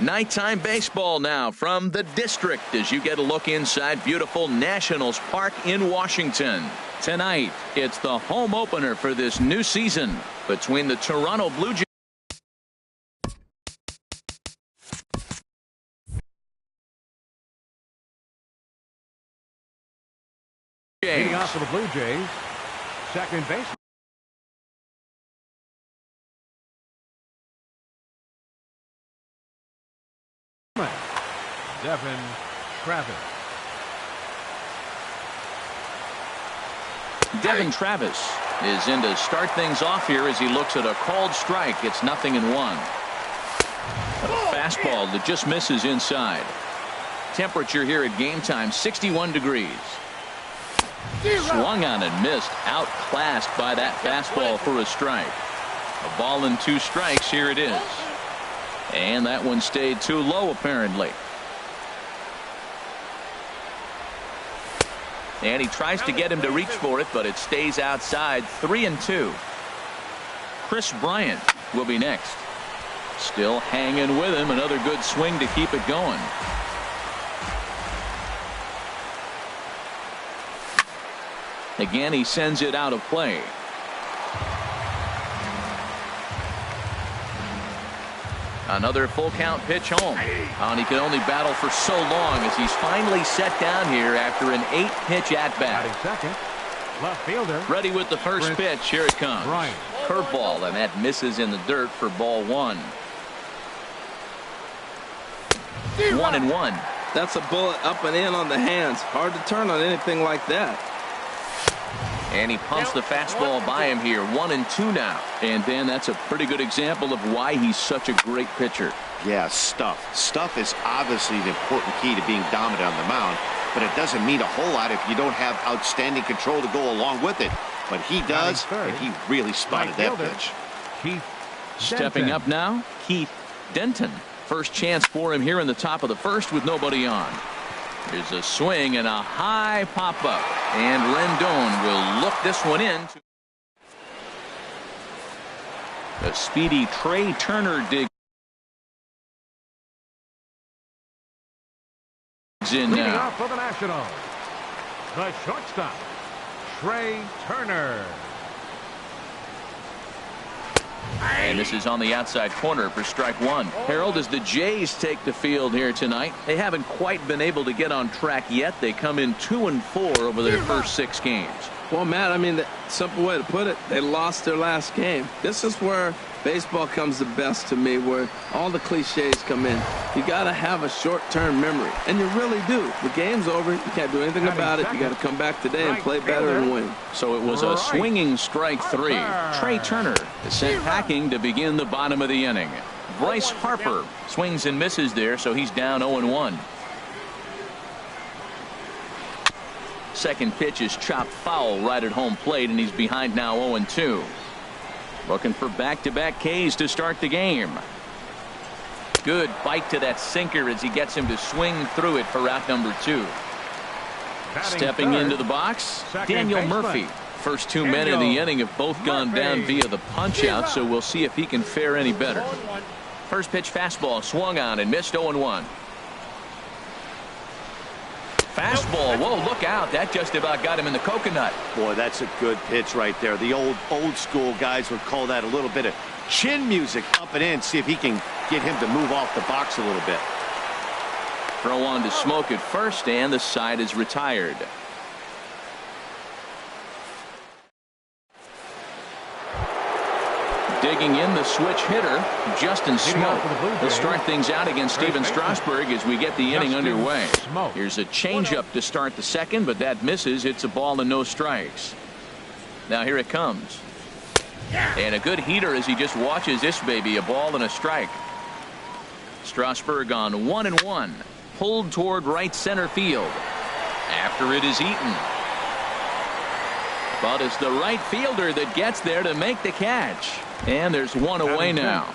Nighttime baseball now from the district as you get a look inside beautiful Nationals Park in Washington. Tonight, it's the home opener for this new season between the Toronto Blue Jays. Leading off for the Blue Jays, second base. Devin Travis. Devin Travis is in to start things off here as he looks at a called strike. It's 0-1. A fastball that just misses inside. Temperature here at game time 61 degrees. Swung on and missed, outclassed by that fastball for a strike. A ball and 2 strikes. Here it is. And that one stayed too low apparently. And he tries to get him to reach for it, but it stays outside. 3-2. Chris Bryant will be next. Still hanging with him. Another good swing to keep it going. Again, he sends it out of play. Another full count pitch home. And he can only battle for so long as he's finally set down here after an 8-pitch at bat. Second, left fielder. Ready with the first pitch. Here it comes. Curveball, and that misses in the dirt for ball 1. 1-1. That's a bullet up and in on the hands. Hard to turn on anything like that. And he pumps the fastball by him here. 1-2 now. And then that's a pretty good example of why he's such a great pitcher. Yeah, stuff. Stuff is obviously the important key to being dominant on the mound, but it doesn't mean a whole lot if you don't have outstanding control to go along with it. But he does, and he really spotted that pitch. Keith Stepping up now, Keith Denton. First chance for him here in the top of the first with nobody on. There's a swing and a high pop-up. And Rendon will look this one in. A speedy Trey Turner digs in leading now. off for the Nationals, the shortstop, Trey Turner. And this is on the outside corner for strike 1. Harold, as the Jays take the field here tonight, they haven't quite been able to get on track yet. They come in 2-4 over their first 6 games. Well, Matt, I mean, the simple way to put it, they lost their last game. This is where baseball comes the best to me, where all the cliches come in. You got to have a short-term memory, and you really do. The game's over. You can't do anything about it. You got to come back today and play better and win. So it was a swinging strike 3. Trey Turner is sent packing to begin the bottom of the inning. Bryce Harper swings and misses there, so he's down 0-1. Second pitch is chopped foul right at home plate, and he's behind now 0-2. Looking for back-to-back Ks to start the game. Good bite to that sinker as he gets him to swing through it for out number 2. Stepping into the box, Daniel Murphy. First 2 men in the inning have both gone down via the punch-out, so we'll see if he can fare any better. First pitch fastball swung on and missed. 0-1. Fastball. Whoa, look out. That just about got him in the coconut. Boy, that's a good pitch right there. The old school guys would call that a little bit of chin music up and in. See if he can get him to move off the box a little bit. Throw on to Smoke at first, and the side is retired. Digging in, the switch hitter, Justin Smoke. He'll start things out against Steven Strasburg as we get the inning underway. Here's a changeup to start the second, but that misses. It's a ball and no strikes. Now here it comes. And a good heater as he just watches this baby. A ball and a strike. Strasburg on 1-1. Pulled toward right center field. After it is eaten. But it's the right fielder that gets there to make the catch. And there's one away now.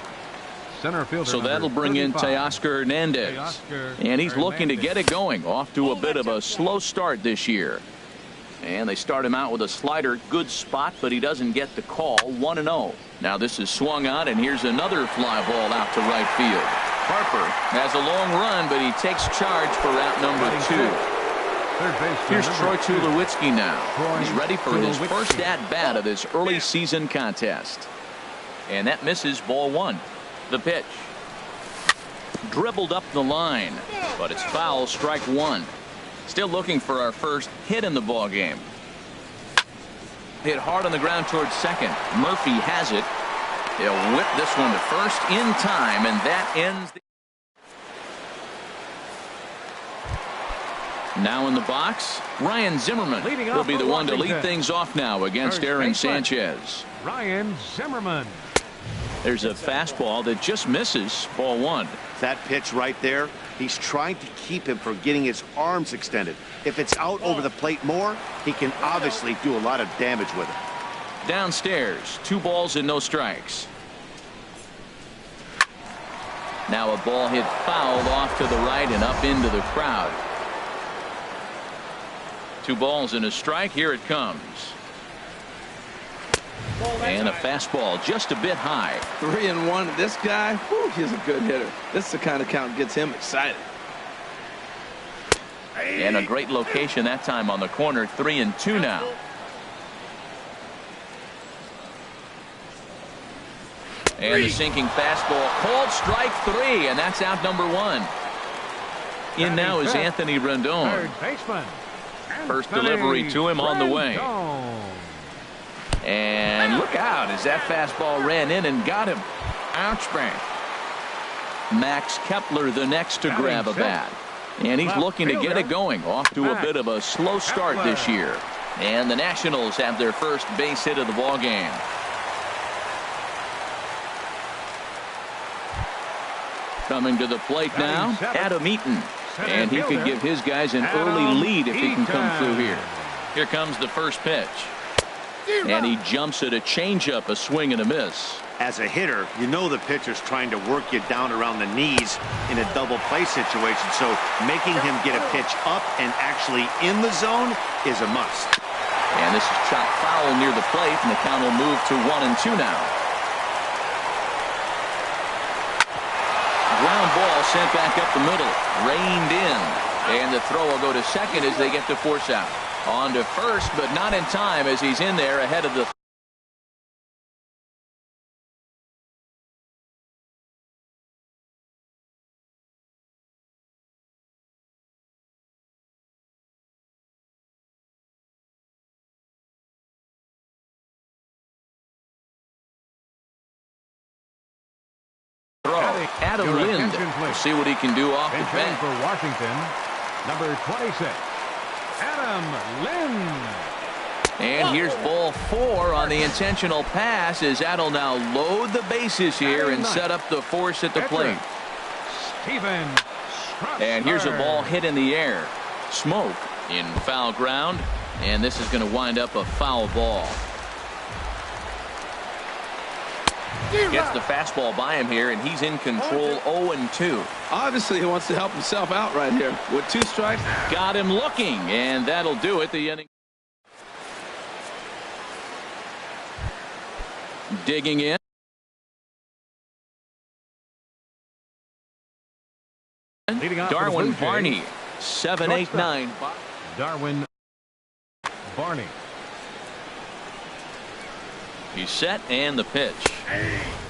Center fielder, so that'll bring in Teoscar Hernandez. And he's looking to get it going. Off to a bit of a slow start this year. And they start him out with a slider. Good spot, but he doesn't get the call. 1-0. Now this is swung on, and here's another fly ball out to right field. Harper has a long run, but he takes charge for route number 2. Here's Troy Tulowitzki now. He's ready for his first at-bat of this early season contest. And that misses ball 1. The pitch. Dribbled up the line, but it's foul, strike 1. Still looking for our first hit in the ball game. Hit hard on the ground towards second. Murphy has it. He'll whip this one to first in time, and that ends the... Now in the box, Ryan Zimmerman will be the one to lead things off now against Aaron Sanchez. Ryan Zimmerman. There's a fastball that just misses ball 1. That pitch right there, he's trying to keep him from getting his arms extended. If it's out over the plate more, he can obviously do a lot of damage with it. Downstairs, 2 balls and no strikes. Now a ball hit fouled off to the right and up into the crowd. 2 balls and a strike. Here it comes. And a fastball just a bit high. 3-1. This guy, whew, he's a good hitter. This is the kind of count gets him excited. And a great location that time on the corner. 3-2 now. And the sinking fastball, called strike 3, and that's out number 1. In now is Anthony Rendon. Third baseman. First delivery to him on the way. And look out as that fastball ran in and got him. Ouch, bang. Max Kepler the next to grab a bat. And he's looking to get it going. Off to a bit of a slow start this year. And the Nationals have their first base hit of the ball game. Coming to the plate now, Adam Eaton. And he could give his guys an early lead if he can come through here. Here comes the first pitch. And he jumps at a changeup, a swing and a miss. As a hitter, you know the pitcher's trying to work you down around the knees in a double play situation. So making him get a pitch up and actually in the zone is a must. And this is chopped foul near the plate, and the count will move to 1-2 now. Ground ball sent back up the middle, reined in, and the throw will go to second as they get the force out. On to first, but not in time as he's in there ahead of the... throw. Adam Lind. We'll see what he can do off the bench. For Washington, number 26. Adam Lind. And here's ball 4 on the intentional pass as that'll now load the bases here and set up the force at the plate. Steven. And here's a ball hit in the air. Smoke in foul ground, and this is going to wind up a foul ball. Gets the fastball by him here, and he's in control. 0-2. Obviously, he wants to help himself out right here. With 2 strikes. Got him looking, and that'll do it. The inning. Digging in. Darwin Barney. 7-8-9. Darwin Barney. He's set, and the pitch.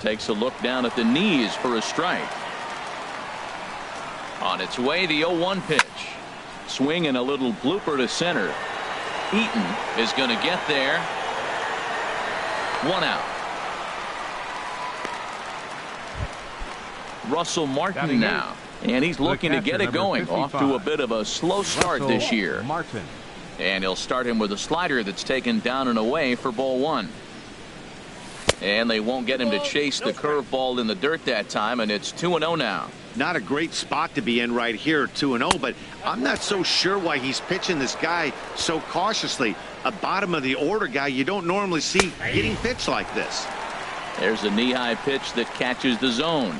Takes a look down at the knees for a strike. On its way, the 0-1 pitch. Swing and a little blooper to center. Eaton is going to get there. 1 out. Russell Martin now. And he's looking to get it going. Off to a bit of a slow start this year. Martin. And he'll start him with a slider that's taken down and away for ball 1. And they won't get him to chase the curveball in the dirt that time, and it's 2-0 now. Not a great spot to be in right here, 2-0, but I'm not so sure why he's pitching this guy so cautiously. A bottom of the order guy you don't normally see getting pitched like this. There's a knee-high pitch that catches the zone.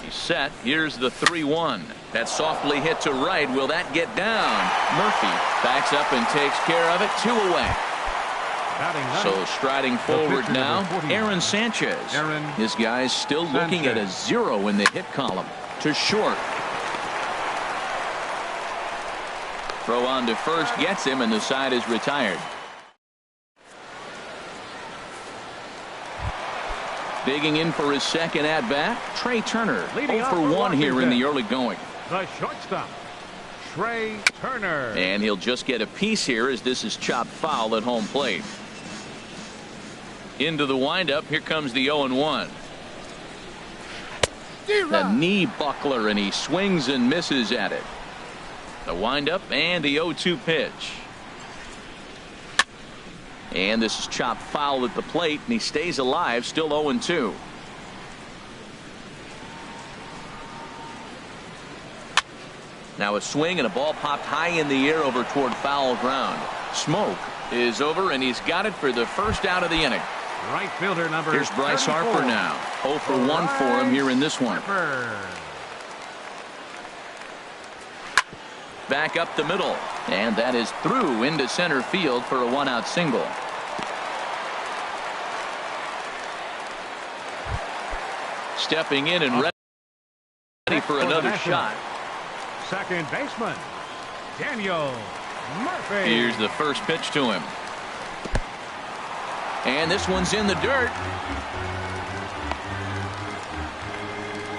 He's set. Here's the 3-1. That softly hit to right. Will that get down? Murphy backs up and takes care of it. 2 away. So striding forward now, Aaron Sanchez. This guy's still looking at a 0 in the hit column. To short. Throw on to first gets him, and the side is retired. Digging in for his second at bat, Trey Turner. 0 for 1 here in the early going. The shortstop, Trey Turner. And he'll just get a piece here as this is chopped foul at home plate. Into the windup. Here comes the 0-1. The knee buckler, and he swings and misses at it. The windup and the 0-2 pitch. And this is chopped foul at the plate, and he stays alive, still 0-2. Now a swing and a ball popped high in the air over toward foul ground. Smoke is over, and he's got it for the first out of the inning. Right fielder number. Here's Bryce 34. Harper now. 0 for 1 for him here in this one. Back up the middle, and that is through into center field for a 1-out single. Stepping in and ready for another shot. Second baseman, Daniel Murphy. Here's the first pitch to him. And this one's in the dirt.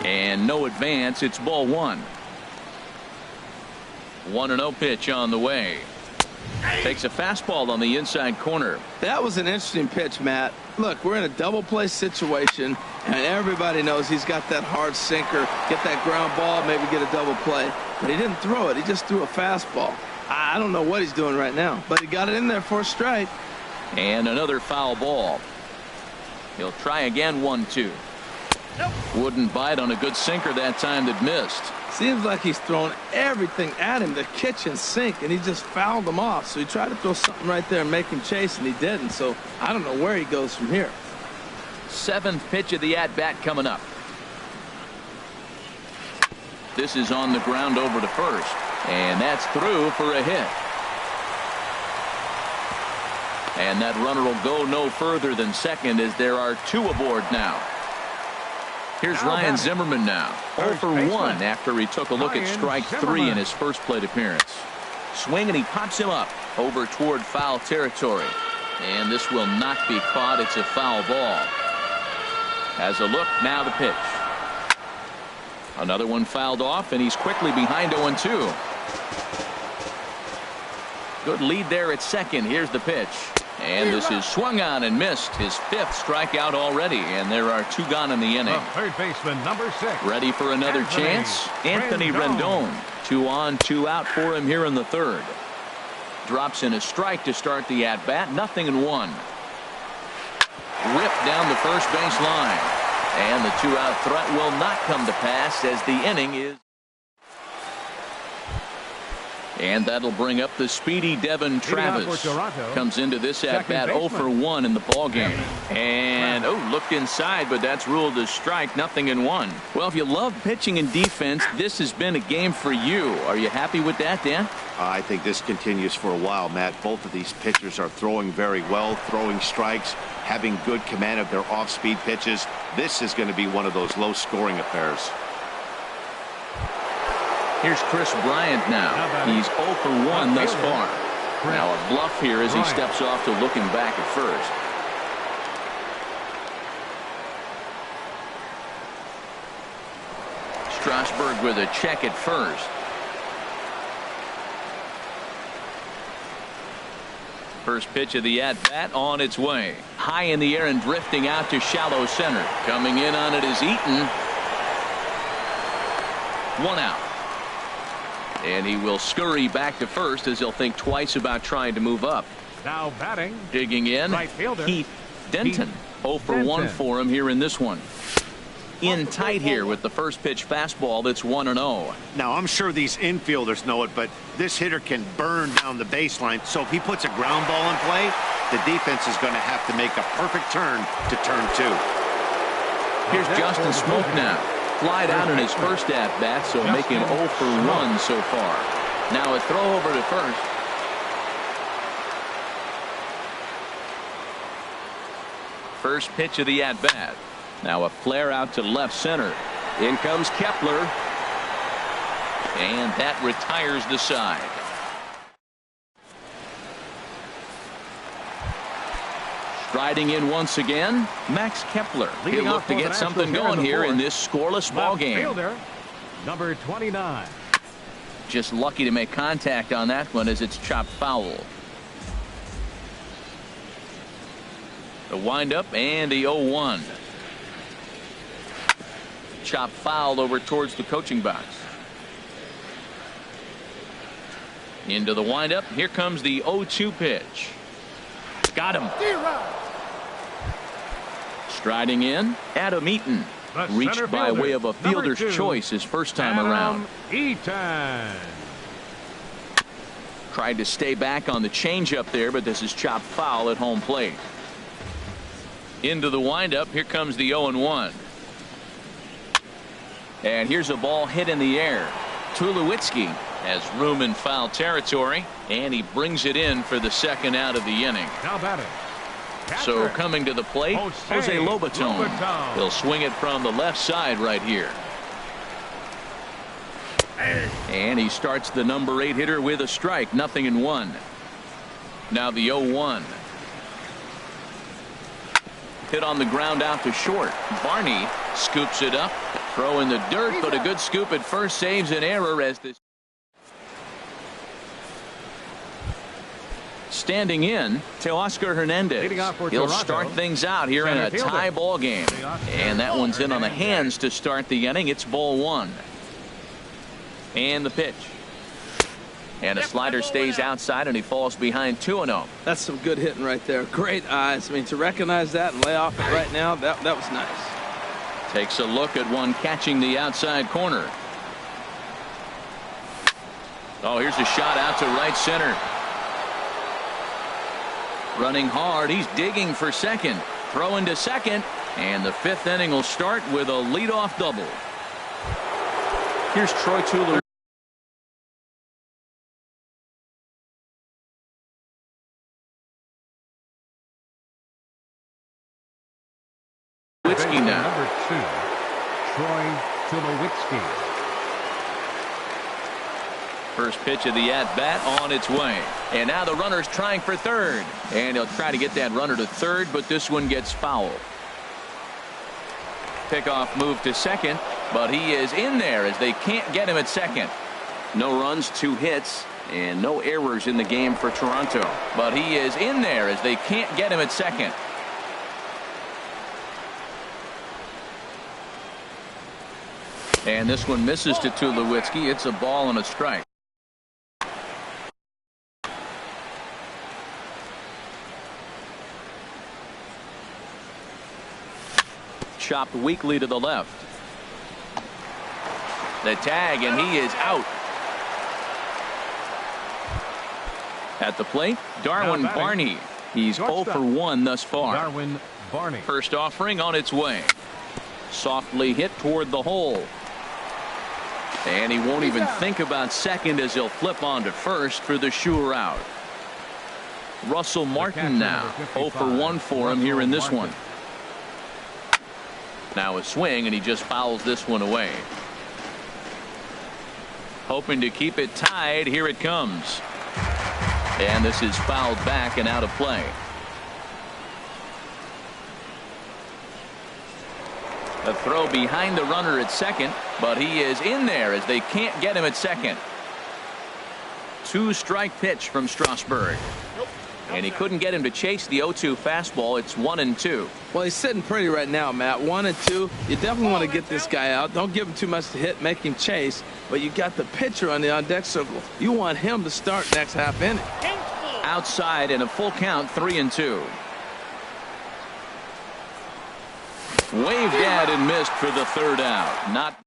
And no advance. It's ball 1. 1-0 pitch on the way. Takes a fastball on the inside corner. That was an interesting pitch, Matt. Look, we're in a double play situation, and everybody knows he's got that hard sinker. Get that ground ball, maybe get a double play. But he didn't throw it. He just threw a fastball. I don't know what he's doing right now, but he got it in there for a strike. And another foul ball. He'll try again. 1-2. Wouldn't bite on a good sinker that time that missed. Seems like he's thrown everything at him, the kitchen sink, and he just fouled them off. So he tried to throw something right there and make him chase, and he didn't. So I don't know where he goes from here. 7th pitch of the at-bat coming up. This is on the ground over to first, and that's through for a hit. And that runner will go no further than second as there are 2 aboard now. Here's Ryan Zimmerman now. 0 for 1 after he took a look at strike 3 in his first plate appearance. Swing, and he pops him up over toward foul territory. And this will not be caught. It's a foul ball. Has a look, now the pitch. Another one fouled off, and he's quickly behind 0-2. Good lead there at second. Here's the pitch. And this is swung on and missed. His 5th strikeout already, and there are 2 gone in the inning. Third baseman, number 6. Ready for another chance? Anthony Rendon. 2 on, 2 out for him here in the 3rd. Drops in a strike to start the at-bat. 0-1. Ripped down the first base line. And the 2-out threat will not come to pass as the inning is. And that'll bring up the speedy Devin Travis. Comes into this at-bat 0 for 1 in the ballgame. And, looked inside, but that's ruled a strike. 0-1. Well, if you love pitching and defense, this has been a game for you. Are you happy with that, Dan? I think this continues for a while, Matt. Both of these pitchers are throwing very well, throwing strikes, having good command of their off-speed pitches. This is going to be one of those low-scoring affairs. Here's Chris Bryant now. He's 0 for 1 thus far. Now a bluff here as he steps off to looking back at first. Strasburg with a check at first. First pitch of the at-bat on its way. High in the air and drifting out to shallow center. Coming in on it is Eaton. 1 out. And he will scurry back to first as he'll think twice about trying to move up. Now batting. Digging in, right fielder, Heath Denton. 0 for 1 for him here in this one. In tight here with the first pitch fastball that's 1-0. Now, I'm sure these infielders know it, but this hitter can burn down the baseline. So if he puts a ground ball in play, the defense is going to have to make a perfect turn to turn 2. Here's Justin Smoke now. Flied out in his first at-bat, so making 0 for 1 so far. Now a throw over to first. First pitch of the at-bat. Now a flare out to left center. In comes Kepler. And that retires the side. Striding in once again, Max Kepler. He'll look to get something going here in this scoreless ball game. Fielder, number 29. Just lucky to make contact on that one as it's chopped foul. The windup and the 0-1. Chop foul over towards the coaching box. Into the windup. Here comes the 0-2 pitch. Got him. Striding in, Adam Eaton. Reached by way of a fielder's choice his first time around. Eaton. Tried to stay back on the changeup there, but this is chopped foul at home plate. Into the windup. Here comes the 0-1. And here's a ball hit in the air. Tulowitzki has room in foul territory, and he brings it in for the second out of the inning. Now batting. So coming to the plate, Jose Lobaton. He'll swing it from the left side right here. And he starts the number 8 hitter with a strike. 0-1. Now the 0-1. Hit on the ground out to short. Barney scoops it up. Throw in the dirt, but a good scoop at first saves an error as this. Standing in, Teoscar Hernandez. He'll start things out here in a tie ball game. And that one's in on the hands to start the inning. It's ball 1. And the pitch. And a slider stays outside, and he falls behind 2-0. That's some good hitting right there. Great eyes. I mean, to recognize that and lay off it right now, that was nice. Takes a look at one catching the outside corner. Oh, here's a shot out to right center. Running hard. He's digging for second. Throw into second. And the 5th inning will start with a leadoff double. Here's Troy Tulowitzki. Now. Number 2, Troy Tulowitzki. First pitch of the at-bat on its way. And now the runner's trying for third. And he'll try to get that runner to third, but this one gets foul. Pickoff move to second, but he is in there as they can't get him at second. No runs, 2 hits, and no errors in the game for Toronto. But he is in there as they can't get him at second. And this one misses to Tulowitzki. It's a ball and a strike. Chopped weakly to the left. The tag, and he is out. At the plate, Darwin Barney. He's 0 for 1 thus far. Darwin Barney. First offering on its way. Softly hit toward the hole. And he won't even think about second as he'll flip on to first for the sure out. Russell Martin now 0 for 1 for him here in this one. Now a swing, and he just fouls this one away. Hoping to keep it tied. Here it comes. And this is fouled back and out of play. A throw behind the runner at second, but he is in there as they can't get him at second. 2-strike pitch from Strasburg. And he couldn't get him to chase the 0-2 fastball. It's 1-2. Well, he's sitting pretty right now, Matt. 1-2. You definitely want to get this guy out. Don't give him too much to hit, make him chase. But you got the pitcher on the on-deck circle. You want him to start next half inning. Outside in a full count, 3-2. Waved at and missed for the third out. Not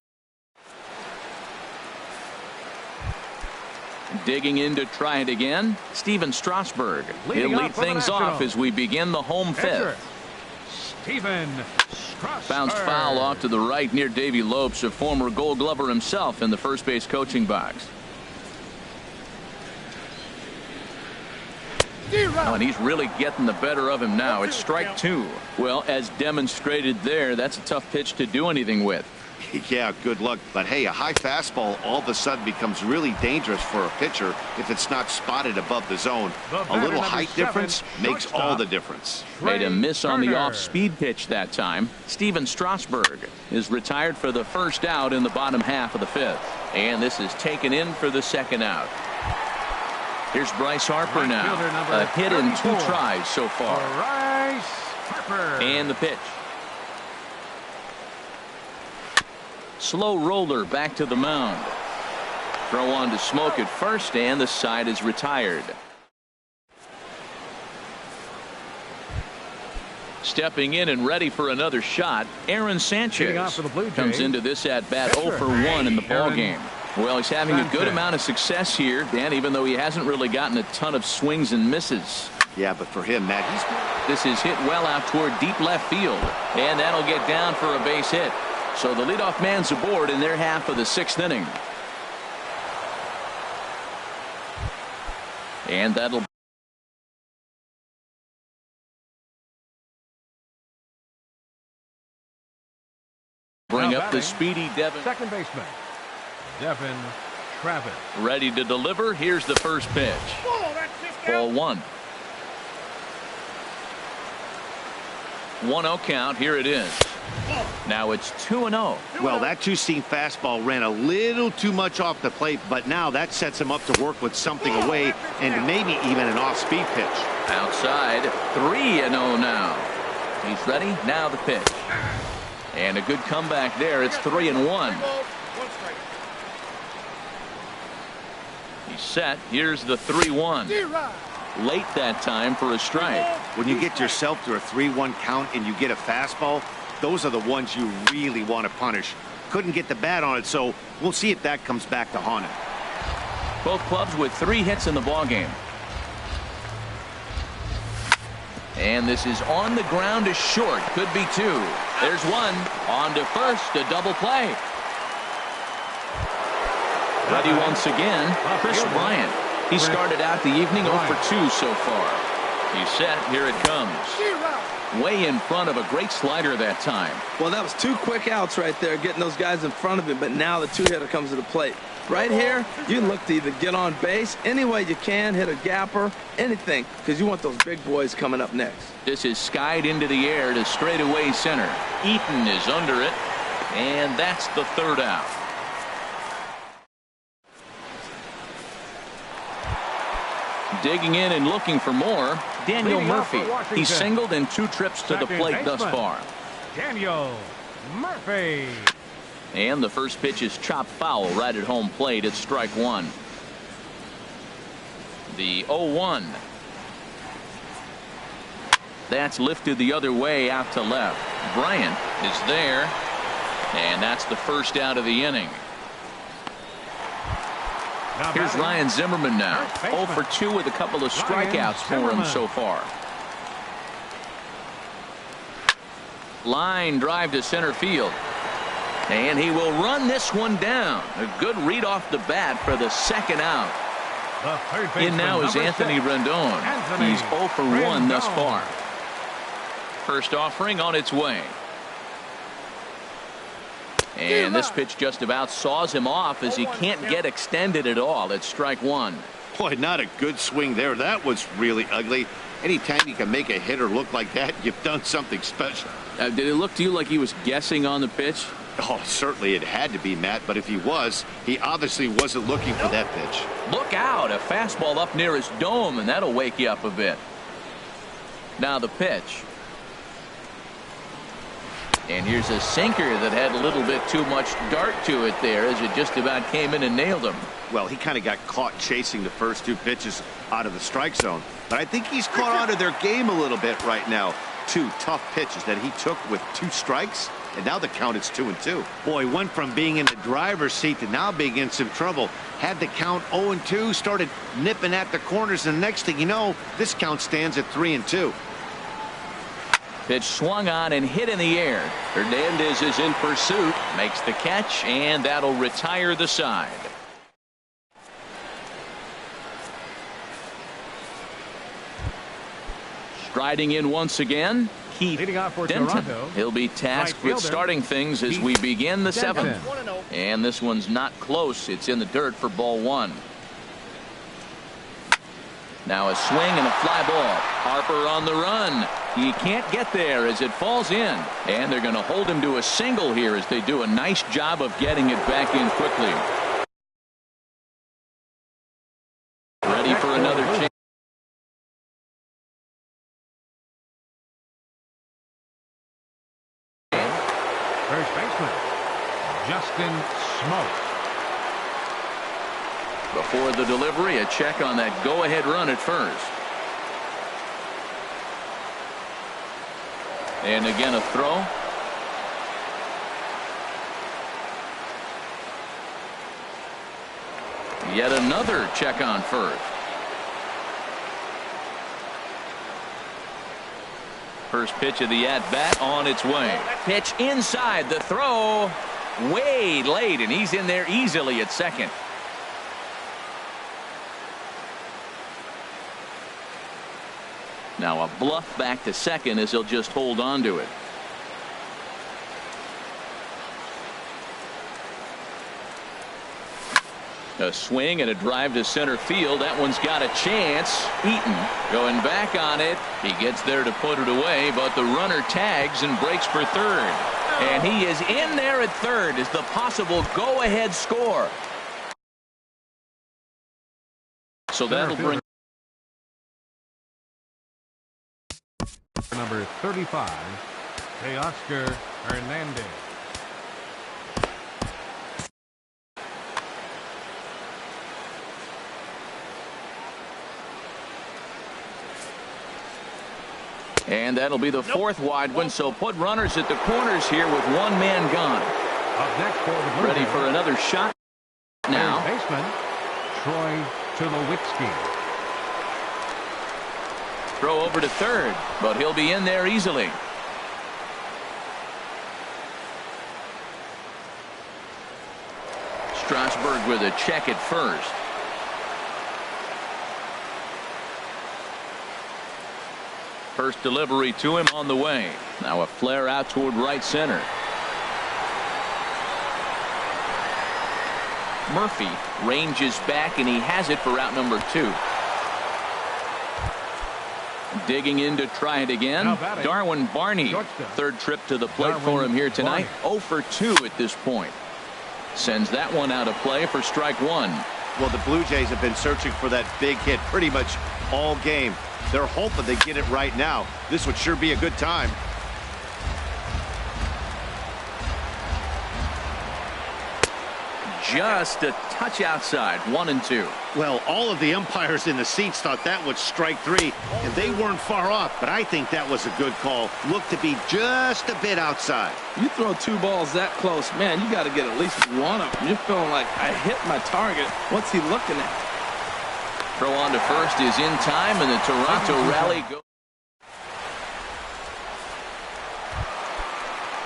digging in to try it again. Steven Strasburg. He'll lead things off as we begin the home 5th. Steven Strasburg. Bounced foul off to the right near Davey Lopes, a former Gold Glover himself in the first base coaching box. Oh, and he's really getting the better of him now. It's strike two. Well, as demonstrated there, that's a tough pitch to do anything with. Yeah, good luck. But hey, a high fastball all of a sudden becomes really dangerous for a pitcher if it's not spotted above the zone. A little height difference makes all the difference. Made a miss on the off-speed pitch that time. Steven Strasburg is retired for the first out in the bottom half of the fifth. And this is taken in for the second out. Here's Bryce Harper now. A hit in 2 tries so far. Bryce Harper. And the pitch. Slow roller back to the mound. Throw on to Smoke at first, and the side is retired. Stepping in and ready for another shot, Aaron Sanchez comes into this at-bat 0 for 1 in the ballgame. Well, he's having a good amount of success here, Dan, even though he hasn't really gotten a ton of swings and misses. Yeah, but for him, Matt, this is hit well out toward deep left field, and that'll get down for a base hit. So the leadoff man's aboard in their half of the 6th inning. And that'll bring up the speedy Devin. Second baseman, Devin Travis. Ready to deliver. Here's the first pitch. Ball 1. 1-0 count. Here it is. Now it's 2-0. Well, that two-seam fastball ran a little too much off the plate, but now that sets him up to work with something away and maybe even an off-speed pitch. Outside, 3-0 now. He's ready. Now the pitch. And a good comeback there. It's 3-1. He's set. Here's the 3-1. Late that time for a strike. When you get yourself to a 3-1 count and you get a fastball, those are the ones you really want to punish. Couldn't get the bat on it, so we'll see if that comes back to haunt him. Both clubs with 3 hits in the ballgame. And this is on the ground to short. Could be 2. There's 1. On to first. A double play. Ready once again. Chris Bryant. He started out the evening 0 for 2 so far. He's set. Here it comes. Way in front of a great slider that time. Well, that was 2 quick outs right there, getting those guys in front of him, but now the 2-hitter comes to the plate. Right here, you look to either get on base any way you can, hit a gapper, anything, because you want those big boys coming up next. This is skied into the air to straightaway center. Eaton is under it, and that's the 3rd out. Digging in and looking for more, Daniel Murphy. He's singled in 2 trips to the plate thus far. Daniel Murphy. And the first pitch is chopped foul right at home plate. It's strike 1. The 0-1. That's lifted the other way out to left. Bryant is there, and that's the first out of the inning. Here's Ryan Zimmerman now. 0 for 2 with a couple of strikeouts for him so far. Line drive to center field. And he will run this one down. A good read off the bat for the 2nd out. In now is Anthony Rendon. He's 0 for 1 thus far. First offering on its way. And this pitch just about saws him off as he can't get extended at all. It's strike 1. Boy, not a good swing there. That was really ugly. Anytime you can make a hitter look like that, you've done something special. Did it look to you like he was guessing on the pitch? Oh, certainly it had to be, Matt, but if he was, he obviously wasn't looking for that pitch. Look out, a fastball up near his dome, and that'll wake you up a bit. Now the pitch. And here's a sinker that had a little bit too much dart to it there as it just about came in and nailed him. Well, he kind of got caught chasing the first 2 pitches out of the strike zone. But I think he's caught on to their game a little bit right now. 2 tough pitches that he took with 2 strikes, and now the count is 2-2. Boy, went from being in the driver's seat to now being in some trouble. Had the count 0-2, started nipping at the corners, and the next thing you know, this count stands at 3-2. Pitch swung on and hit in the air. Hernandez is in pursuit, makes the catch, and that'll retire the side. Striding in once again, Keith Leading off for Denton. Toronto, He'll be tasked right with fielder, starting things as we begin the Denton. 7th. And this one's not close. It's in the dirt for ball 1. Now a swing and a fly ball. Harper on the run. He can't get there as it falls in. And they're going to hold him to a single here as they do a nice job of getting it back in quickly. Ready for another chance. First baseman, Justin Smoke. Before the delivery, a check on that go-ahead run at first. And again a throw. Yet another check on first. First pitch of the at-bat on its way. Pitch inside, the throw way late, and he's in there easily at second. Now a bluff back to second as he'll just hold on to it. A swing and a drive to center field. That one's got a chance. Eaton going back on it. He gets there to put it away, but the runner tags and breaks for third. And he is in there at third as the possible go-ahead score. So that'll bring Number 35, Teoscar Hernandez. And that'll be the fourth wide one, so put runners at the corners here with one man gone. Up next for the Blue Ready Jays, for another shot now. third baseman, Troy Tulowitzki. Throw over to third, but he'll be in there easily. Strasburg with a check at first. First delivery to him on the way. Now a flare out toward right center. Murphy ranges back, and he has it for out number 2. Digging in to try it again. Darwin Barney. Third trip to the plate for him here tonight. 0 for 2 at this point. Sends that one out of play for strike 1. Well, the Blue Jays have been searching for that big hit pretty much all game. They're hoping they get it right now. This would sure be a good time. Just a touch outside. 1 and 2. Well, all of the umpires in the seats thought that was strike 3, and they weren't far off, but I think that was a good call. Looked to be just a bit outside. You throw 2 balls that close, man, you got to get at least one of them. You're feeling like, I hit my target. What's he looking at? Throw on to first is in time, and the Toronto rally goes.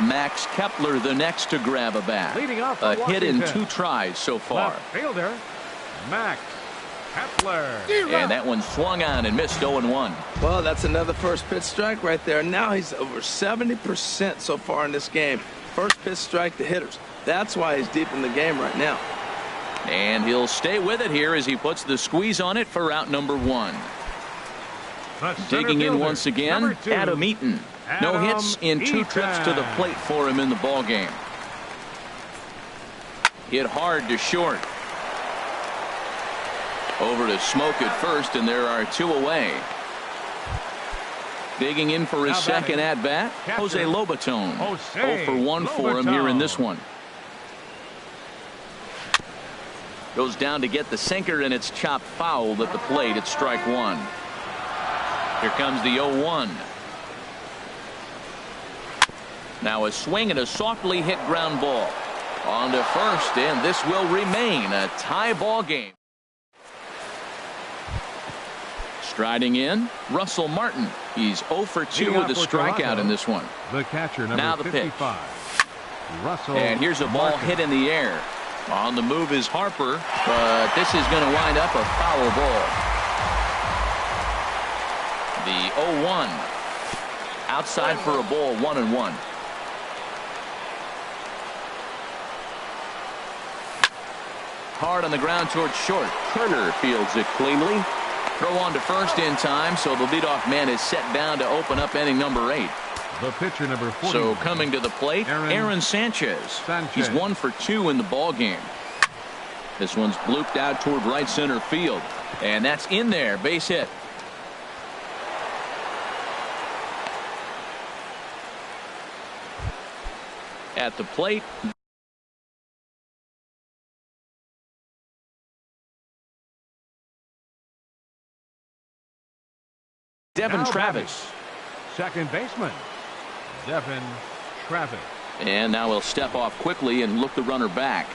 Max Kepler the next to grab a bat. Leading off for A hit in Washington, 2 tries so far. left fielder, Max Kepler. And that one swung on and missed. 0-1. Well, that's another first pitch strike right there. Now he's over 70% so far in this game. First pitch strike to hitters. That's why he's deep in the game right now. And he'll stay with it here as he puts the squeeze on it for out number 1. Digging in once again, Adam Eaton. No hits in 2 trips to the plate for him in the ball game. Hit hard to short. Over to Smoke at first, and there are 2 away. Digging in for his second at bat, Jose Lobaton. 0 for 1 for him here in this one. Goes down to get the sinker, and it's chopped foul at the plate at strike 1. Here comes the 0-1. Now a swing and a softly hit ground ball. On to first, and this will remain a tie ball game. Striding in, Russell Martin. He's 0 for 2 with a strikeout in this one. The catcher, number now the 55, pitch. Russell And here's a ball Martin. hit in the air. On the move is Harper, but this is going to wind up a foul ball. The 0-1. Outside for a ball, 1-1. Hard on the ground towards short. Turner fields it cleanly. Throw on to first in time, so the leadoff man is set down to open up inning number 8. The pitcher number 40. So coming to the plate, Aaron Sanchez. He's 1 for 2 in the ball game. This one's blooped out toward right center field, and that's in there. Base hit. At the plate, Devin Travis. Second baseman, Devin Travis. And now he'll step off quickly and look the runner back.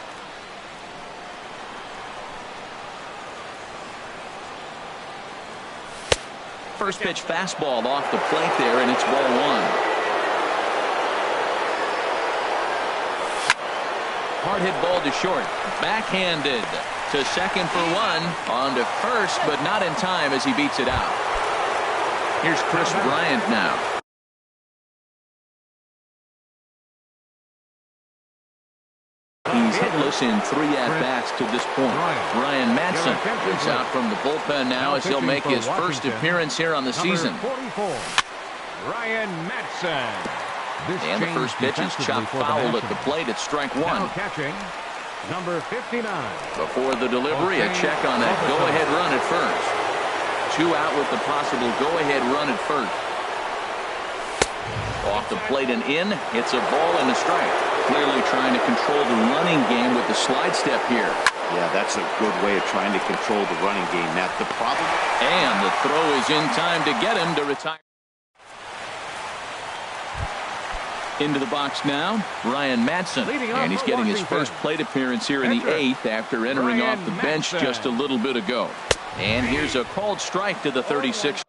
First pitch fastball off the plate there, and it's ball 1. Hard hit ball to short. Backhanded to second for 1. On to first, but not in time as he beats it out. Here's Chris Bryant now. He's hitless in 3 at-bats to this point. Ryan Madson is out from the bullpen now as he'll make his first appearance here on the season. 44, Ryan Madson. And the first pitch is chopped foul at the plate at strike 1. Now catching, number 59. Before the delivery, a check on that go-ahead run at first. 2 out with the possible go-ahead run at first. Off the plate and in. It's a ball and a strike. Clearly trying to control the running game with the slide step here. Yeah, that's a good way of trying to control the running game. That's the problem. And the throw is in time to get him to retire. Into the box now, Ryan Madson, and he's getting his first plate appearance here in the 8th after entering off the bench just a little bit ago. And here's a called strike to the 36.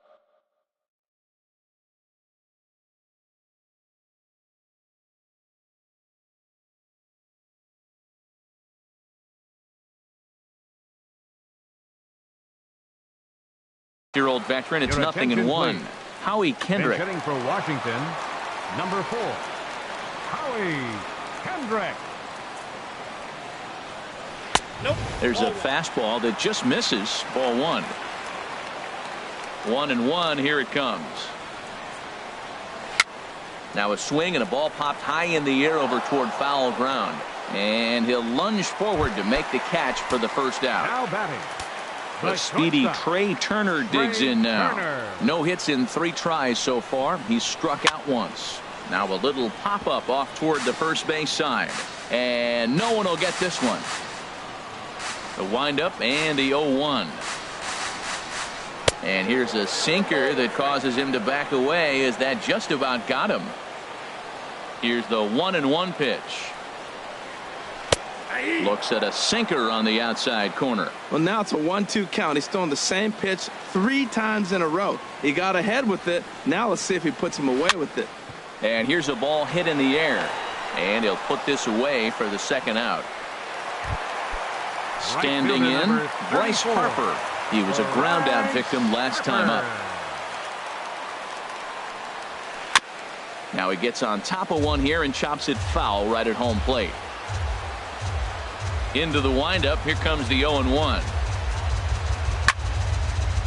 Year-old veteran, it's 0-1. Howie Kendrick. Hitting for Washington, number 4. Howie Kendrick. Nope. There's a fastball that just misses. Ball 1. 1-1. Here it comes. Now a swing and a ball popped high in the air over toward foul ground. And he'll lunge forward to make the catch for the first out. Now batting, The speedy Trey Turner digs in now. No hits in 3 tries so far. He's struck out once. Now a little pop-up off toward the first base side. And no one will get this one. The windup and the 0-1. And here's a sinker that causes him to back away as that just about got him. Here's the 1-1 pitch. Looks at a sinker on the outside corner. Well, now it's a 1-2 count. He's throwing the same pitch 3 times in a row. He got ahead with it. Now let's see if he puts him away with it. And here's a ball hit in the air. And he'll put this away for the second out. Standing in, Bryce Harper. He was a ground out victim last time up. Now he gets on top of one here and chops it foul right at home plate. Into the windup. Here comes the 0-1.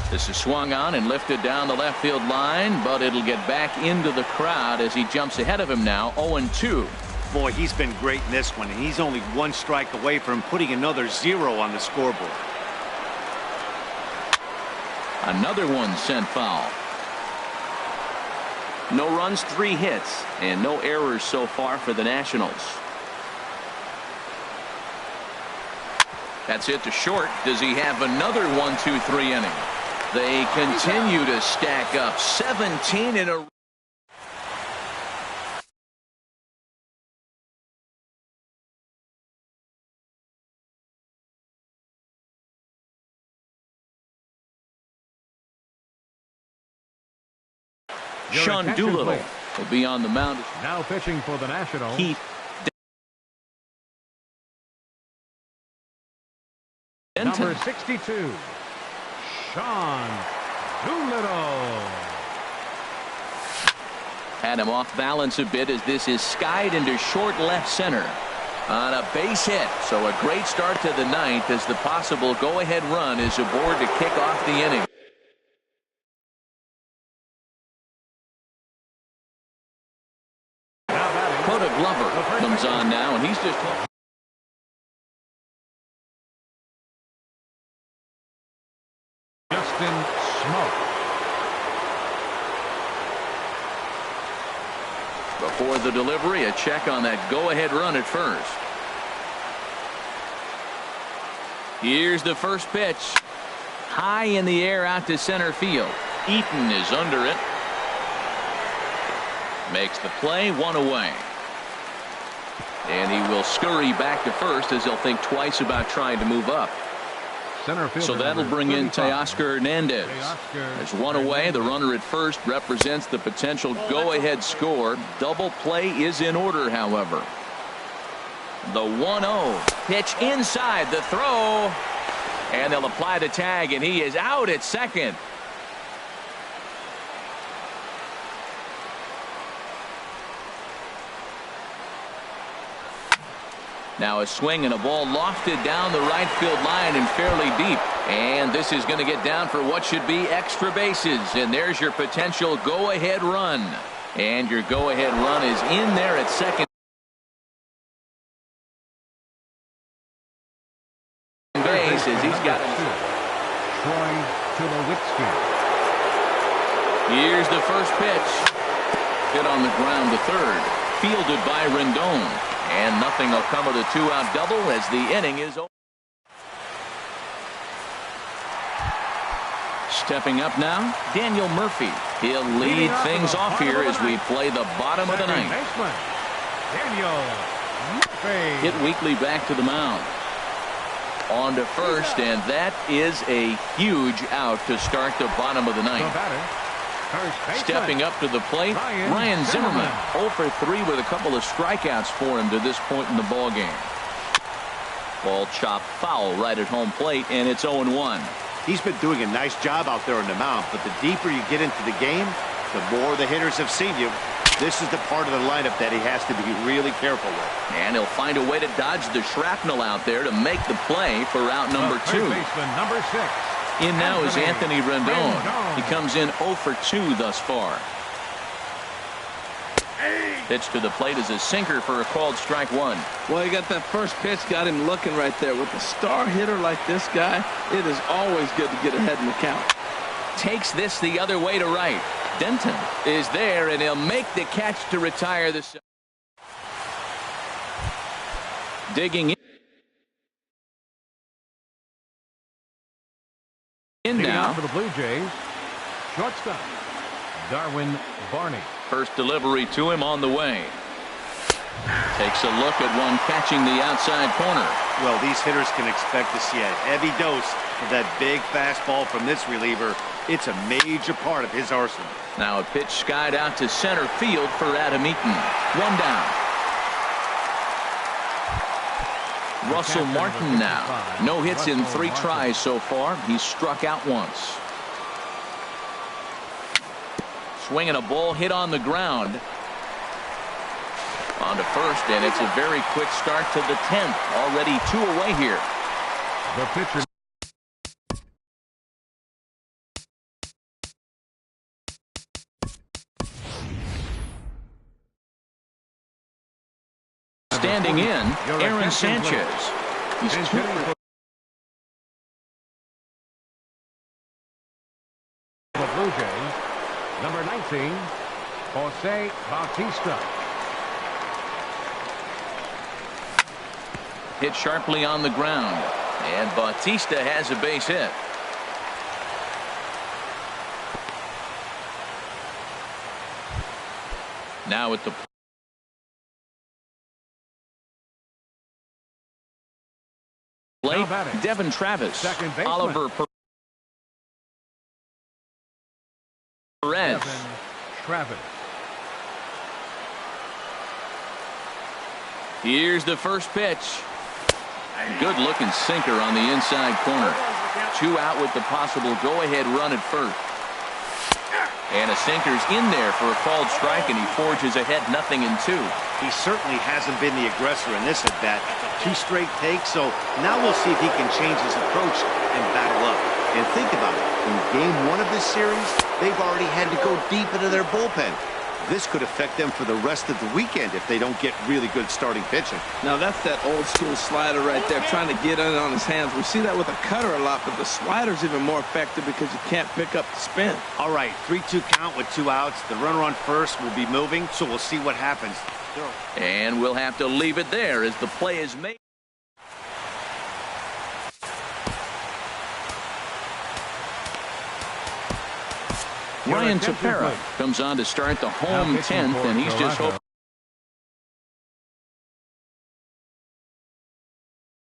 This is swung on and lifted down the left field line, but it'll get back into the crowd as he jumps ahead of him now. 0-2. Boy, he's been great in this one, and he's only 1 strike away from putting another 0 on the scoreboard. Another one sent foul. No runs, 3 hits, and no errors so far for the Nationals. That's it to short. Does he have another 1-2-3 inning? They continue to stack up 17 in a Sean Doolittle will be on the mound. Now pitching for the Nationals, Keith number 62, Sean Doolittle. Had him off balance a bit as this is skied into short left center on a base hit. So a great start to the ninth as the possible go-ahead run is aboard to kick off the inning. Coda Glover comes on now, and he's just Justin Smoke. before the delivery. A check on that go-ahead run at first. Here's the first pitch. High in the air out to center field. Eaton is under it. Makes the play, one away. And he will scurry back to first as he'll think twice about trying to move up. So that'll bring in Teoscar Hernandez. There's one away. The runner at first represents the potential go-ahead score. Double play is in order, however. The 1-0 pitch inside the throw. And they'll apply the tag, and he is out at second. Now a swing and a ball lofted down the right field line and fairly deep. And this is going to get down for what should be extra bases. And there's your potential go-ahead run. And your go-ahead run is in there at second base as he's got it. Troy Tulowitzki. Here's the first pitch. Hit on the ground to third. Fielded by Rendon. And nothing will come of the two-out double as the inning is over. Stepping up now, Daniel Murphy. He'll lead things off here as we play the bottom of the ninth. Daniel Murphy. Hit Weekly back to the mound. On to first, and that is a huge out to start the bottom of the ninth. Stepping up to the plate, Ryan Zimmerman. 0 for 3 with a couple of strikeouts for him to this point in the ball game. Ball chopped foul right at home plate, and it's 0-1. He's been doing a nice job out there on the mound, but the deeper you get into the game, the more the hitters have seen you. This is the part of the lineup that he has to be really careful with. And he'll find a way to dodge the shrapnel out there to make the play for out number 2. Number 6. In now is Anthony Rendon. He comes in 0 for 2 thus far. Pitch to the plate is a sinker for a called strike one. Well, you got that first pitch, got him looking right there. With a star hitter like this guy, it is always good to get ahead in the count. Takes this the other way to right. Denton is there, and he'll make the catch to retire this. Digging in now for the Blue Jays, shortstop Darwin Barney. First delivery to him on the way. Takes a look at one catching the outside corner. Well, these hitters can expect to see a heavy dose of that big fastball from this reliever. It's a major part of his arsenal. Now a pitch skied out to center field for Adam Eaton. One down. Russell Martin now. No hits in 3 tries so far. He's struck out once. Swinging a ball hit on the ground. On to first, and it's a very quick start to the 10th. Already 2 away here. The pitcher. Standing in, Aaron Sanchez. He's 2 for the Blue Jays. Number 19, Jose Bautista. hit sharply on the ground, and Bautista has a base hit. Now at the plate, Devin Travis, Oliver Perez. Devin Travis. Here's the first pitch. Good looking sinker on the inside corner. 2 out with the possible go ahead run at first. And a sinker's in there for a called strike, and he forges ahead 0-2. He certainly hasn't been the aggressor in this at-bat. 2 straight takes, so now we'll see if he can change his approach and battle up. And think about it. In game 1 of this series, they've already had to go deep into their bullpen. This could affect them for the rest of the weekend if they don't get really good starting pitching. Now that's that old school slider right there, trying to get in on his hands. We see that with a cutter a lot, but the slider's even more effective because you can't pick up the spin. All right, 3-2 count with 2 outs. The runner on first will be moving, so we'll see what happens. And we'll have to leave it there as the play is made. Ryan Tepera comes on to start the home 10th, and he's just hoping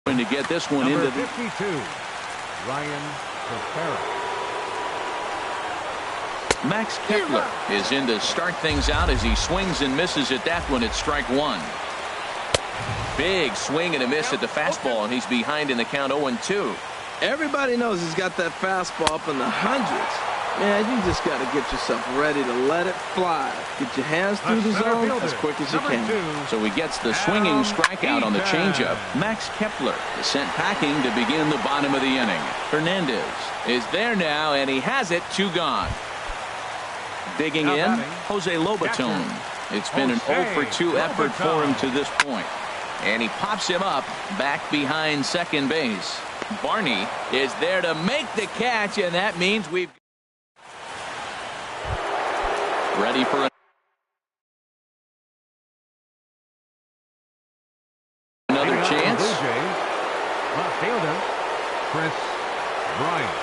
to get this one into the 52. Ryan Tepera. Max Kepler is in to start things out as he swings and misses at that one at strike 1. Big swing and a miss at the fastball, and he's behind in the count 0-2. Everybody knows he's got that fastball up in the hundreds. Man, you just got to get yourself ready to let it fly. Get your hands through the zone as quick as you can. So he gets the swinging strikeout on the changeup. Max Kepler is sent packing to begin the bottom of the inning. Hernandez is there now, and he has it. 2 gone. Digging in, Jose Lobaton. It's been an 0-for-2 effort for him to this point. And he pops him up back behind second base. Barney is there to make the catch, and that means we've ready for another chance. Left fielder Chris Bryant.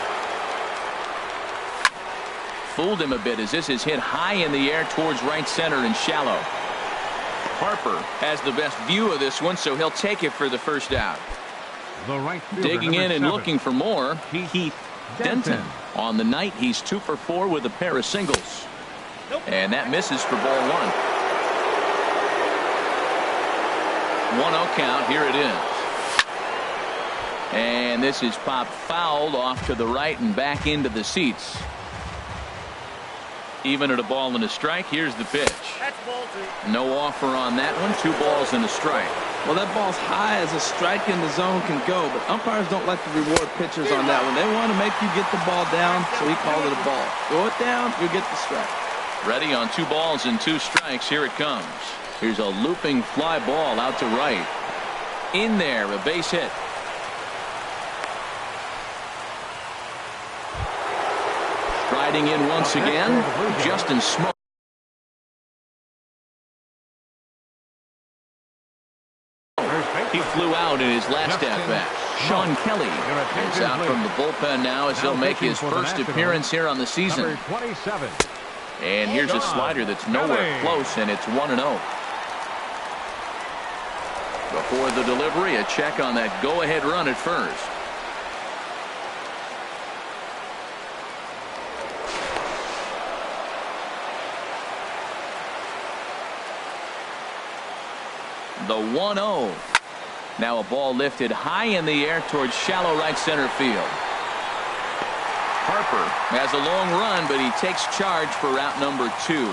Fooled him a bit as this is hit high in the air towards right center and shallow. Harper has the best view of this one, so he'll take it for the first out. The right fielder, digging in and 7. looking for more, Heath Denton. On the night, he's 2 for 4 with a pair of singles. And that misses for ball 1. 1-0 count. Here it is. And this is popped fouled off to the right and back into the seats. Even at a ball and a strike. Here's the pitch. That's ball 2. No offer on that one. 2 balls and a strike. Well, that ball's high as a strike in the zone can go, but umpires don't like to reward pitchers on that one. They want to make you get the ball down, so he called it a ball. Go it down, you get the strike. Ready on 2 balls and 2 strikes. Here it comes. Here's a looping fly ball out to right. In there, a base hit. Striding in once again, Justin Smoke. He flew out in his last at-bat. Sean Kelly is out from the bullpen now as he'll make his first appearance here on the season. 27. And here's a slider that's nowhere close, and it's 1-0. Before the delivery, a check on that go-ahead run at first. The 1-0. Now a ball lifted high in the air towards shallow right center field. Harper has a long run, but he takes charge for route number 2.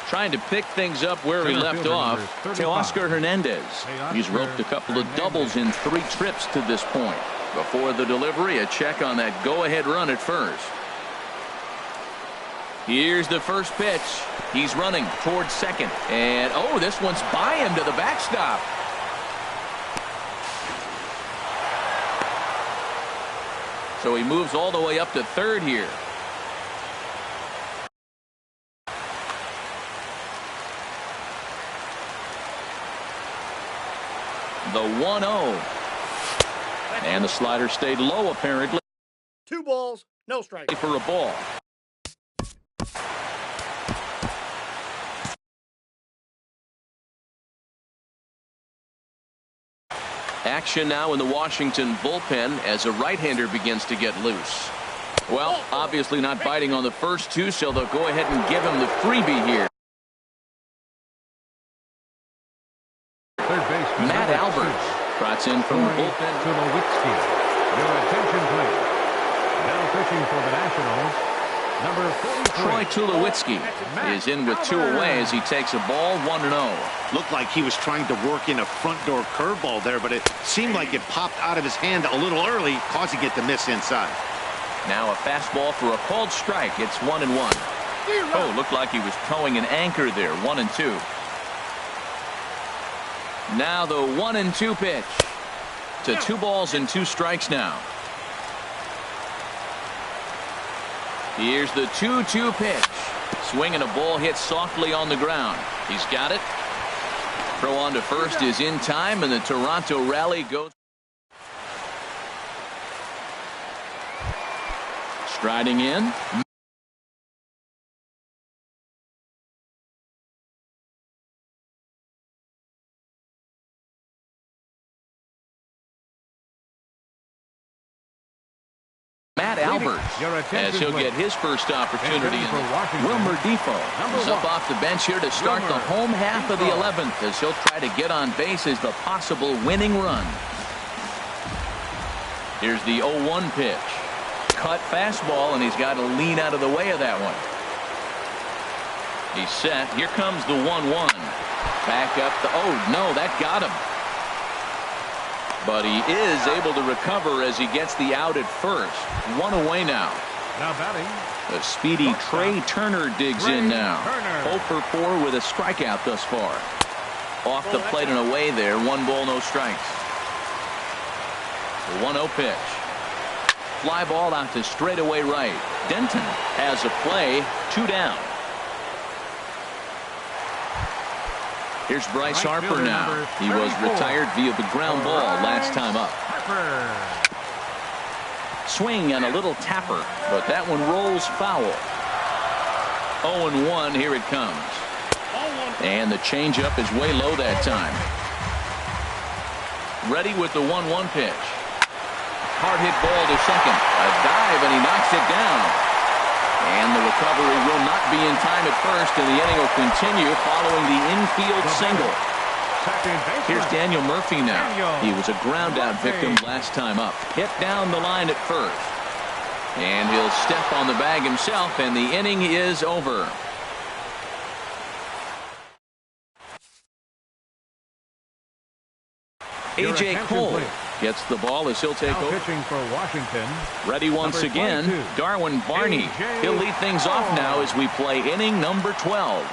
Trying to pick things up where he left off. Teoscar Hernandez. He's roped a couple of doubles in 3 trips to this point. Before the delivery, a check on that go-ahead run at first. Here's the first pitch. He's running towards second. And, oh, this one's by him to the backstop. So he moves all the way up to third here. The 1-0. And the slider stayed low, apparently. 2 balls, no strike. For a ball. Action now in the Washington bullpen as a right-hander begins to get loose. Well, obviously not biting on the first 2, so they'll go ahead and give him the freebie here. Matt Albert trots in from the bullpen. Your attention, please. Now pitching for the Nationals, Number 43. Troy Tulowitzki is in with 2 away as he takes a ball 1-0. Looked like he was trying to work in a front door curveball there, but it seemed like it popped out of his hand a little early, causing it to miss inside. Now a fastball for a called strike. It's 1-1. Oh, looked like he was towing an anchor there. 1-2. Now the 1-2 pitch. To 2 balls and 2 strikes now. Here's the 2-2 pitch. Swing and a ball hit softly on the ground. He's got it. Throw on to first is in time, and the Toronto rally goes. Striding in. Matt Albert, as he'll get his first opportunity. Wilmer Defoe is up off the bench here to start the home half of the 11th as he'll try to get on base as the possible winning run. Here's the 0-1 pitch. Cut fastball, and he's got to lean out of the way of that one. He's set. Here comes the 1-1. Back up the, oh no, that got him. But he is able to recover as he gets the out at first. 1 away now. Now batting. The speedy Trey Turner digs in now. 0 for 4 with a strikeout thus far. Off the plate and away there. 1 ball, no strikes. The 1-0 pitch. Fly ball out to straightaway right. Denton has a play. 2 down. Here's Bryce Harper now. He was retired via the ground ball last time up. Swing and a little tapper, but that one rolls foul. 0-1, here it comes. And the changeup is way low that time. Ready with the 1-1 pitch. Hard hit ball to second. A dive, and he knocks it down. And the recovery will not be in time at first, and the inning will continue following the infield single. Here's Daniel Murphy now. He was a ground-out victim last time up. Hit down the line at first. And he'll step on the bag himself, and the inning is over. A.J. Cole gets the ball as he'll take over. Pitching for Washington. Ready once again, Darwin Barney. He'll lead things off now as we play inning number 12.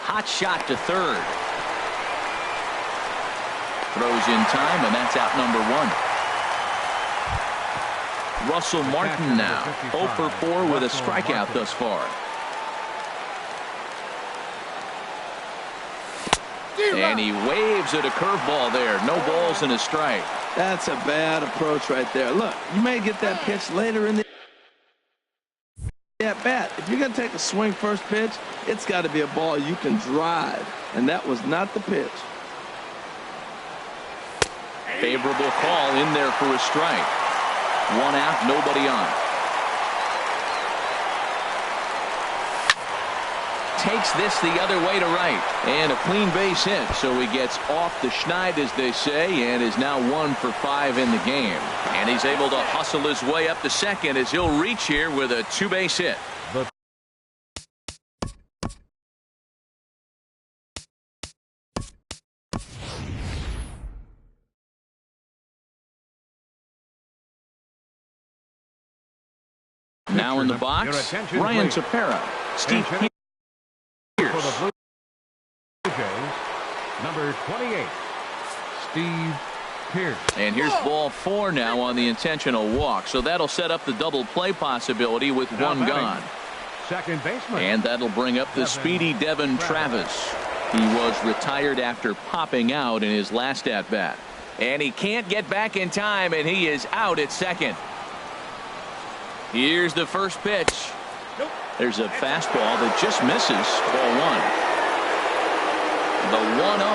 Hot shot to third. Throws in time, and that's out number 1. Russell Martin now. 0 for 4 with a strikeout thus far. And he waves at a curveball there. No balls and a strike. That's a bad approach right there. Look, you may get that pitch later in the at bat. If you're going to take a swing first pitch, it's got to be a ball you can drive. And that was not the pitch. Favorable call in there for a strike. 1 out, nobody on. Takes this the other way to right, and a clean base hit, so he gets off the schneid, as they say, and is now 1 for 5 in the game. And he's able to hustle his way up to second as he'll reach here with a 2-base hit. Now in the box, Ryan Tepera, Steve Pearce. For the Blue Jays, number 28, Steve Pearce. And here's ball 4 now on the intentional walk. So that'll set up the double play possibility with now 1 gone. Second baseman. And that'll bring up the speedy Devin Travis. He was retired after popping out in his last at-bat. And he can't get back in time, and he is out at second. Here's the first pitch. There's a fastball that just misses. Ball 1. The 1-0.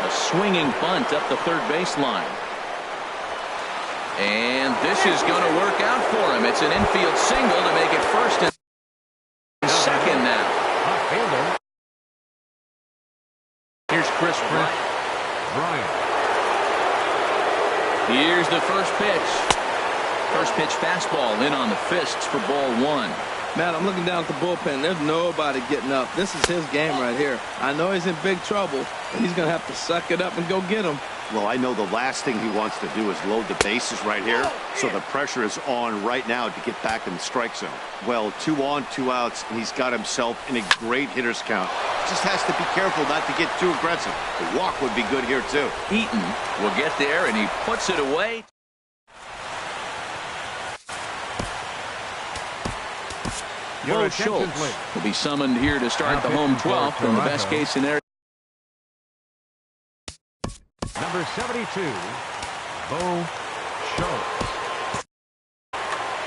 A swinging bunt up the third baseline. And this is going to work out for him. It's an infield single to make it first and second now. Here's Chris Bryant. Here's the first pitch. First pitch fastball in on the fists for ball one. Matt, I'm looking down at the bullpen. There's nobody getting up. This is his game right here. I know he's in big trouble, but he's going to have to suck it up and go get him. Well, I know the last thing he wants to do is load the bases right here, so the pressure is on right now to get back in the strike zone. Well, 2 on, 2 outs, and he's got himself in a great hitter's count. Just has to be careful not to get too aggressive. The walk would be good here, too. Eaton will get there, and he puts it away. Bo Schultz will be summoned here to start the home 12th in the best case scenario. Number 72, Bo Schultz.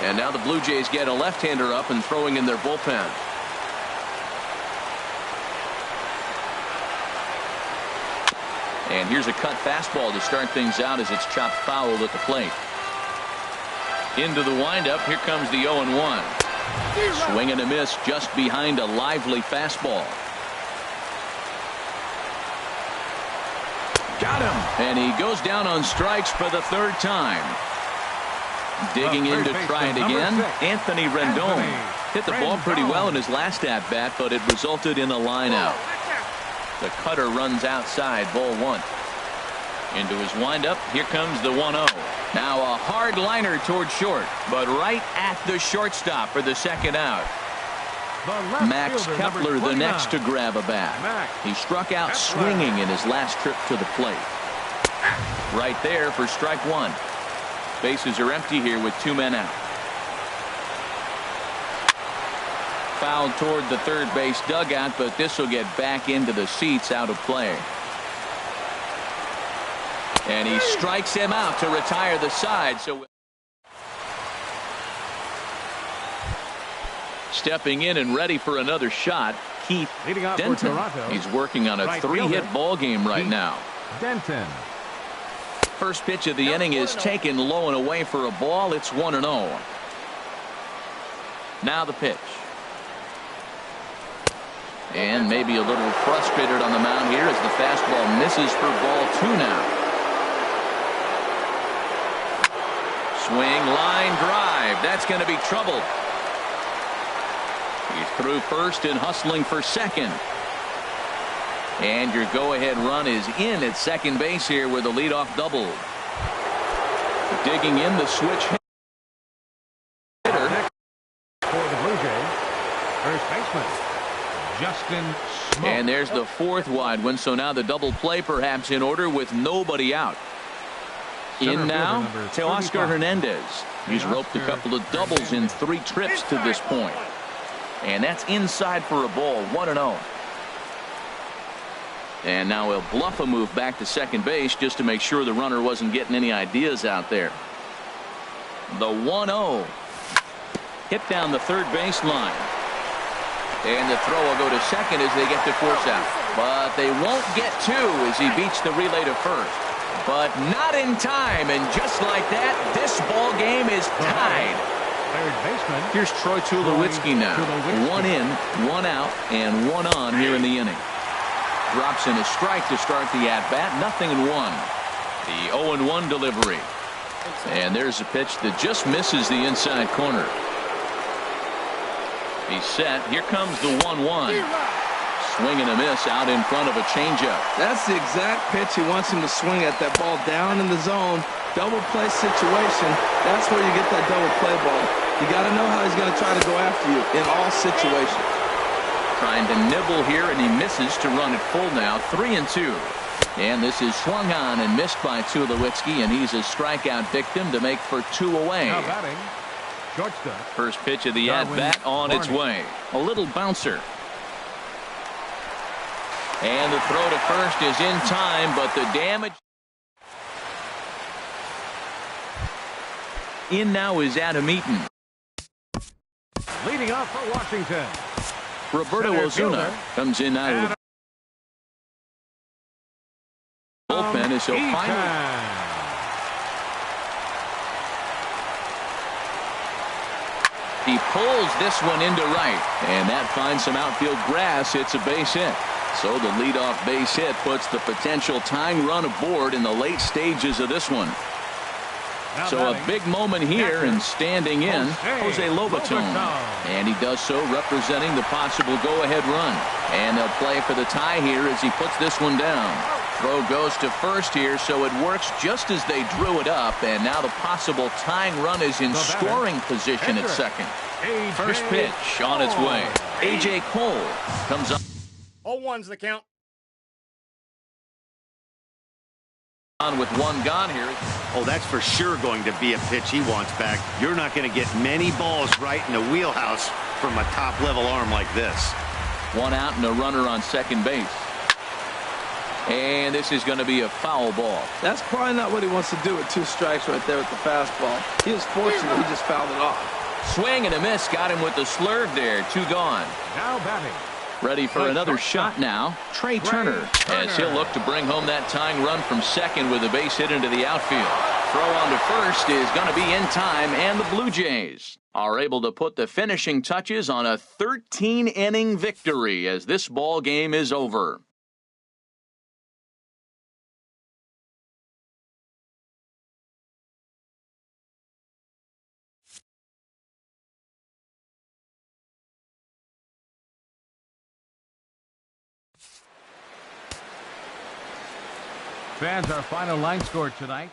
And now the Blue Jays get a left-hander up and throwing in their bullpen. And here's a cut fastball to start things out as it's chopped foul at the plate. Into the windup, here comes the 0-1. Swing and a miss just behind a lively fastball. Got him. And he goes down on strikes for the third time. Digging in to try it again. Anthony Rendon hit the ball pretty well in his last at-bat, but it resulted in a line out. The cutter runs outside, ball one. Into his windup, here comes the 1-0. Now a hard liner toward short, but right at the shortstop for the second out. Max Kepler the next to grab a bat. He struck out swinging in his last trip to the plate. Right there for strike one. Bases are empty here with 2 men out. Fouled toward the third base dugout, but this will get back into the seats, out of play. And he strikes him out to retire the side. So stepping in and ready for another shot, Keith Denton. He's working on a 3-hit ball game right now. Denton. First pitch of the inning is taken low and away for a ball. It's 1-0. Now the pitch. And maybe a little frustrated on the mound here as the fastball misses for ball 2 now. Swing, line drive. That's going to be trouble. He's through first and hustling for second. And your go-ahead run is in at second base here with a leadoff double. Digging in the switch hitter. For the Blue Jays, first baseman, Justin Smoke. And there's the 4th wide one. So now the double play perhaps in order with nobody out. In now, Teoscar Hernandez. He's roped a couple of doubles in 3 trips to this point. And that's inside for a ball, 1-0. And now he'll bluff a move back to second base just to make sure the runner wasn't getting any ideas out there. The 1-0. Hit down the third baseline. And the throw will go to second as they get to force out. But they won't get 2 as he beats the relay to first. But not in time, and just like that, this ball game is tied. Third baseman. Here's Troy Tulowitzki now. 1 in, 1 out, and 1 on here in the inning. Drops in a strike to start the at-bat. 0-1. The 0-1 delivery. And there's a pitch that just misses the inside corner. He's set. Here comes the 1-1. Swing and a miss out in front of a changeup. That's the exact pitch he wants him to swing at. That ball down in the zone. Double play situation. That's where you get that double play ball. You got to know how he's going to try to go after you in all situations. Trying to nibble here, and he misses to run it full now. 3-2. And this is swung on and missed by Tulowitzki, and he's a strikeout victim to make for 2 away. Now batting, shortstop. First pitch of the at-bat on its way. A little bouncer. And the throw to first is in time, but the damage. In now is Adam Eaton. Leading off for Washington, Roberto Ozuna comes in out of the bullpen as he'll finally. He pulls this one into right, and that finds some outfield grass. It's a base hit. So the leadoff base hit puts the potential tying run aboard in the late stages of this one. So a big moment here, and standing in, Jose Lobaton. And he does so representing the possible go-ahead run. And they'll play for the tie here as he puts this one down. Throw goes to first here, so it works just as they drew it up. And now the possible tying run is in scoring position at second. First pitch on its way. A.J. Cole comes up. 0-1's the count. On with one gone here. Oh, that's for sure going to be a pitch he wants back. You're not going to get many balls right in the wheelhouse from a top-level arm like this. One out and a runner on second base. And this is going to be a foul ball. That's probably not what he wants to do with 2 strikes right there with the fastball. He was fortunate he just fouled it off. Swing and a miss. Got him with the slurve there. 2 gone. Now batting. Ready for another shot now. Trey Turner, as he'll look to bring home that tying run from second with a base hit into the outfield. Throw on to first is going to be in time, and the Blue Jays are able to put the finishing touches on a 13-inning victory as this ball game is over. Fans, our final line score tonight.